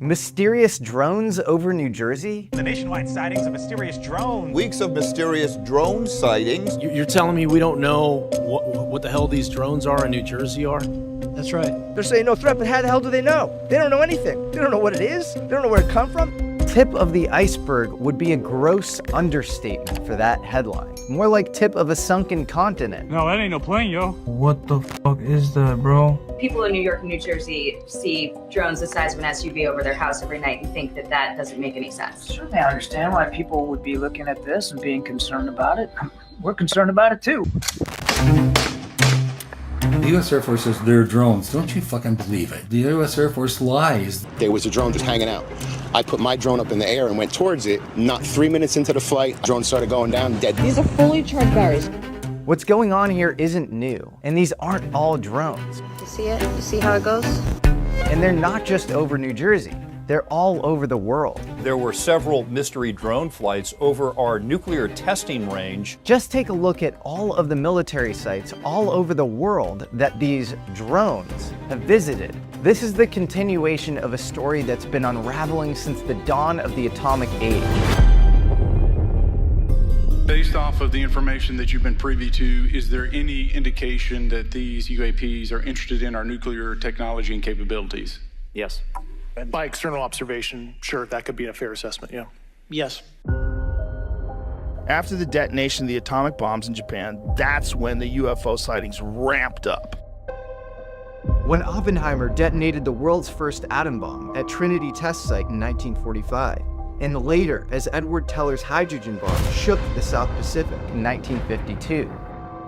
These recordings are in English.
Mysterious drones over New Jersey? The nationwide sightings of mysterious drones. Weeks of mysterious drone sightings. You're telling me we don't know what the hell these drones are in New Jersey are? That's right. They're saying no threat, but how the hell do they know? They don't know anything. They don't know what it is. They don't know where it come from. Tip of the iceberg would be a gross understatement for that headline. More like tip of a sunken continent. No, that ain't no plane, yo. What the fuck is that, bro? People in New York and New Jersey see drones the size of an SUV over their house every night and think that that doesn't make any sense. Certainly I understand why people would be looking at this and being concerned about it. We're concerned about it too. The U.S. Air Force says they're drones. Don't you fucking believe it. The U.S. Air Force lies. There was a drone just hanging out. I put my drone up in the air and went towards it. Not 3 minutes into the flight, drone started going down, dead. These are fully charged batteries. What's going on here isn't new, and these aren't all drones. You see it? You see how it goes? And they're not just over New Jersey. They're all over the world. There were several mystery drone flights over our nuclear testing range. Just take a look at all of the military sites all over the world that these drones have visited. This is the continuation of a story that's been unraveling since the dawn of the atomic age. Based off of the information that you've been privy to, is there any indication that these UAPs are interested in our nuclear technology and capabilities? Yes. And by external observation, sure, that could be a fair assessment, yeah. Yes. After the detonation of the atomic bombs in Japan, that's when the UFO sightings ramped up. When Oppenheimer detonated the world's first atom bomb at Trinity Test Site in 1945, and later as Edward Teller's hydrogen bomb shook the South Pacific in 1952.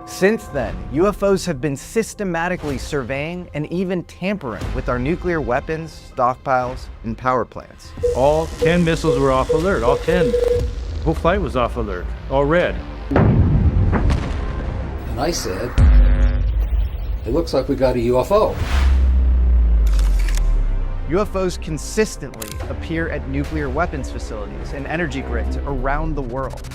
Since then, UFOs have been systematically surveying and even tampering with our nuclear weapons, stockpiles, and power plants. All 10 missiles were off alert, all 10. The whole flight was off alert, all red. And I said, it looks like we got a UFO. UFOs consistently appear at nuclear weapons facilities and energy grids around the world.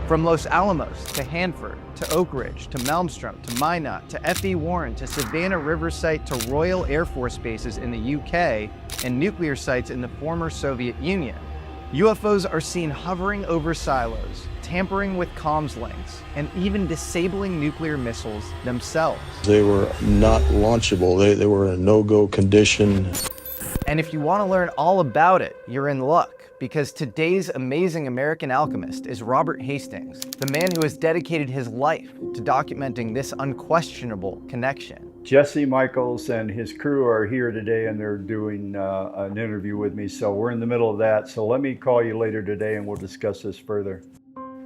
From Los Alamos to Hanford to Oak Ridge to Malmstrom to Minot to F.E. Warren to Savannah River Site to Royal Air Force bases in the UK and nuclear sites in the former Soviet Union, UFOs are seen hovering over silos, tampering with comms links, and even disabling nuclear missiles themselves. They were not launchable. They were in a no-go condition. And if you want to learn all about it, you're in luck, because today's amazing American alchemist is Robert Hastings, the man who has dedicated his life to documenting this unquestionable connection. Jesse Michels and his crew are here today and they're doing an interview with me, so we're in the middle of that. So let me call you later today and we'll discuss this further.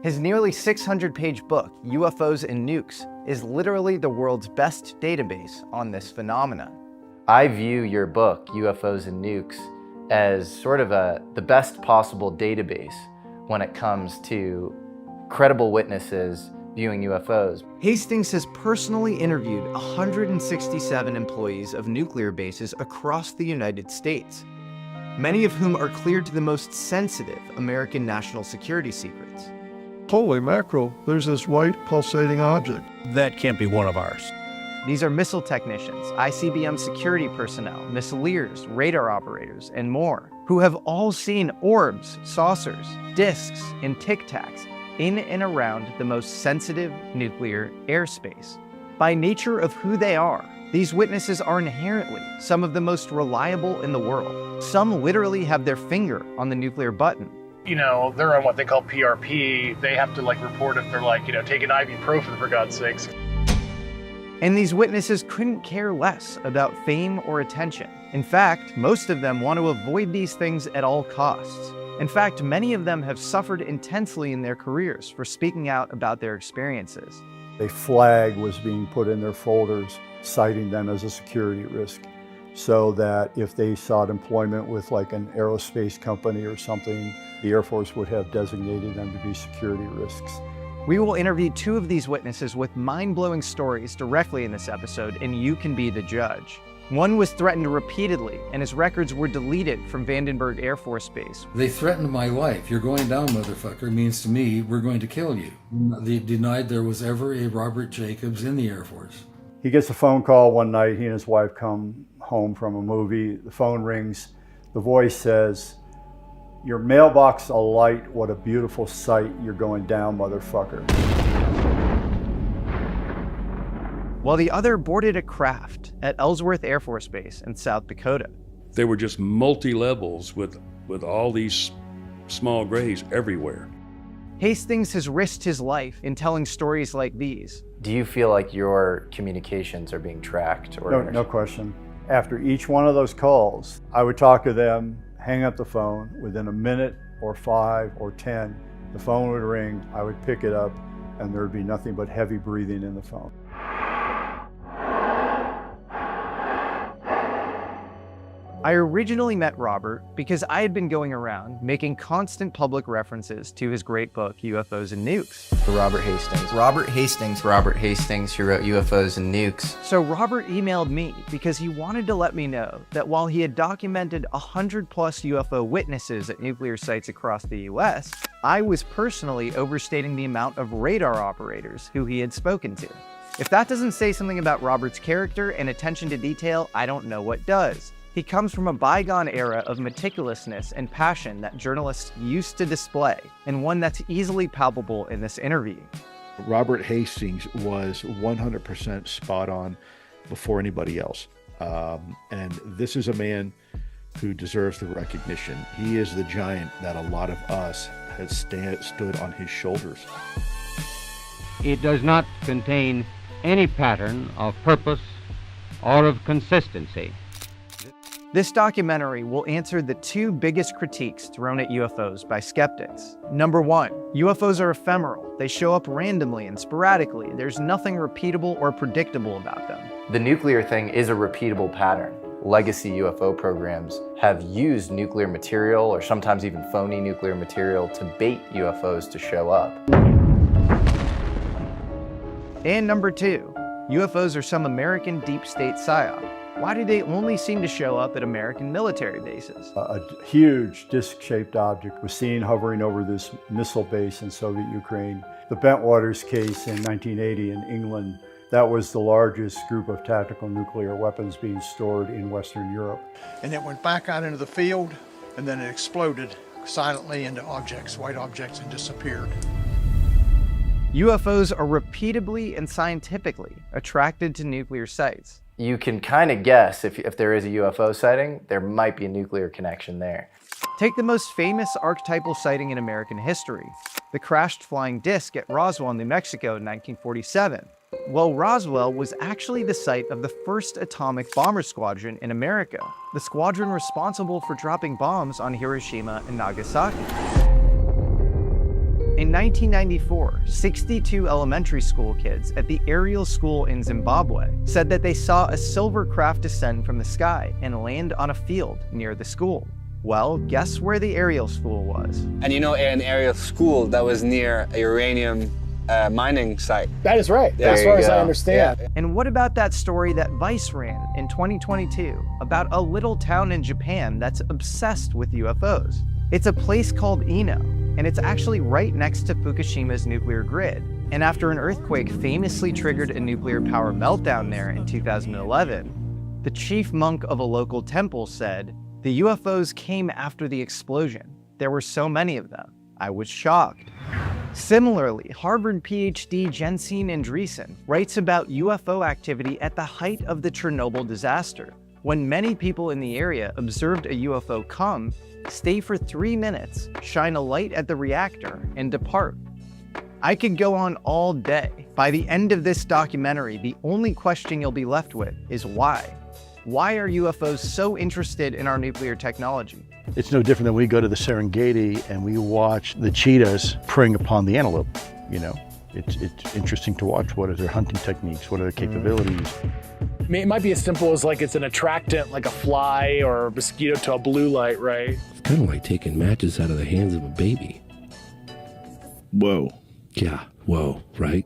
His nearly 600-page book, UFOs and Nukes, is literally the world's best database on this phenomenon. I view your book, UFOs and Nukes, as sort of the best possible database when it comes to credible witnesses viewing UFOs. Hastings has personally interviewed 167 employees of nuclear bases across the United States, many of whom are cleared to the most sensitive American national security secrets. Holy mackerel, there's this white pulsating object. That can't be one of ours. These are missile technicians, ICBM security personnel, missileers, radar operators, and more, who have all seen orbs, saucers, disks, and tic tacs in and around the most sensitive nuclear airspace. By nature of who they are, these witnesses are inherently some of the most reliable in the world. Some literally have their finger on the nuclear button. You know, they're on what they call PRP. They have to report if they're taking ibuprofen for God's sakes. And these witnesses couldn't care less about fame or attention. In fact, most of them want to avoid these things at all costs. In fact, many of them have suffered intensely in their careers for speaking out about their experiences. A flag was being put in their folders, citing them as a security risk, so that if they sought employment with an aerospace company or something, the Air Force would have designated them to be security risks. We will interview two of these witnesses with mind-blowing stories directly in this episode, and you can be the judge. One was threatened repeatedly, and his records were deleted from Vandenberg Air Force Base. They threatened my life. You're going down, motherfucker, means to me, we're going to kill you. They denied there was ever a Robert Jacobs in the Air Force. He gets a phone call one night. He and his wife come home from a movie. The phone rings. The voice says, "Your mailbox alight, what a beautiful sight. You're going down, motherfucker." While the other boarded a craft at Ellsworth Air Force Base in South Dakota. They were just multi-levels with all these small grays everywhere. Hastings has risked his life in telling stories like these. Do you feel like your communications are being tracked? Or No question. After each one of those calls, I would talk to them, hang up the phone. Within a minute or 5 or 10, the phone would ring, I would pick it up, and there would be nothing but heavy breathing in the phone. I originally met Robert because I had been going around making constant public references to his great book, UFOs and Nukes. Robert Hastings, who wrote UFOs and Nukes. So Robert emailed me because he wanted to let me know that while he had documented 100+ UFO witnesses at nuclear sites across the US, I was personally overstating the amount of radar operators who he had spoken to. If that doesn't say something about Robert's character and attention to detail, I don't know what does. He comes from a bygone era of meticulousness and passion that journalists used to display, and one that's easily palpable in this interview. Robert Hastings was 100% spot on before anybody else. And this is a man who deserves the recognition. He is the giant that a lot of us has stood on his shoulders. It does not contain any pattern of purpose or of consistency. This documentary will answer the two biggest critiques thrown at UFOs by skeptics. Number one, UFOs are ephemeral. They show up randomly and sporadically. There's nothing repeatable or predictable about them. The nuclear thing is a repeatable pattern. Legacy UFO programs have used nuclear material or sometimes even phony nuclear material to bait UFOs to show up. And number two, UFOs are some American deep state psyop. Why do they only seem to show up at American military bases? A huge disc-shaped object was seen hovering over this missile base in Soviet Ukraine. The Bentwaters case in 1980 in England, that was the largest group of tactical nuclear weapons being stored in Western Europe. And it went back out into the field, and then it exploded silently into objects, white objects, and disappeared. UFOs are repeatably and scientifically attracted to nuclear sites. You can kind of guess if there is a UFO sighting, there might be a nuclear connection there. Take the most famous archetypal sighting in American history, the crashed flying disc at Roswell, New Mexico in 1947. Well, Roswell was actually the site of the first atomic bomber squadron in America, the squadron responsible for dropping bombs on Hiroshima and Nagasaki. In 1994, 62 elementary school kids at the Ariel School in Zimbabwe said that they saw a silver craft descend from the sky and land on a field near the school. Well, guess where the Ariel School was? And you know, an Ariel School that was near a uranium mining site. That is right, as far as I understand. Yeah. And what about that story that Vice ran in 2022 about a little town in Japan that's obsessed with UFOs? It's a place called Ino, and it's actually right next to Fukushima's nuclear grid. And after an earthquake famously triggered a nuclear power meltdown there in 2011, the chief monk of a local temple said, "The UFOs came after the explosion. There were so many of them. I was shocked." Similarly, Harvard PhD Jensine Andreessen writes about UFO activity at the height of the Chernobyl disaster, when many people in the area observed a UFO come, stay for 3 minutes, shine a light at the reactor, and depart. I could go on all day. By the end of this documentary, the only question you'll be left with is why? Why are UFOs so interested in our nuclear technology? It's no different than we go to the Serengeti and we watch the cheetahs preying upon the antelope. You know, it's interesting to watch. What are their hunting techniques? What are their capabilities? I mean, it might be as simple as like it's an attractant, like a fly or a mosquito to a blue light, right? It's kind of like taking matches out of the hands of a baby. Whoa. Yeah, whoa, right?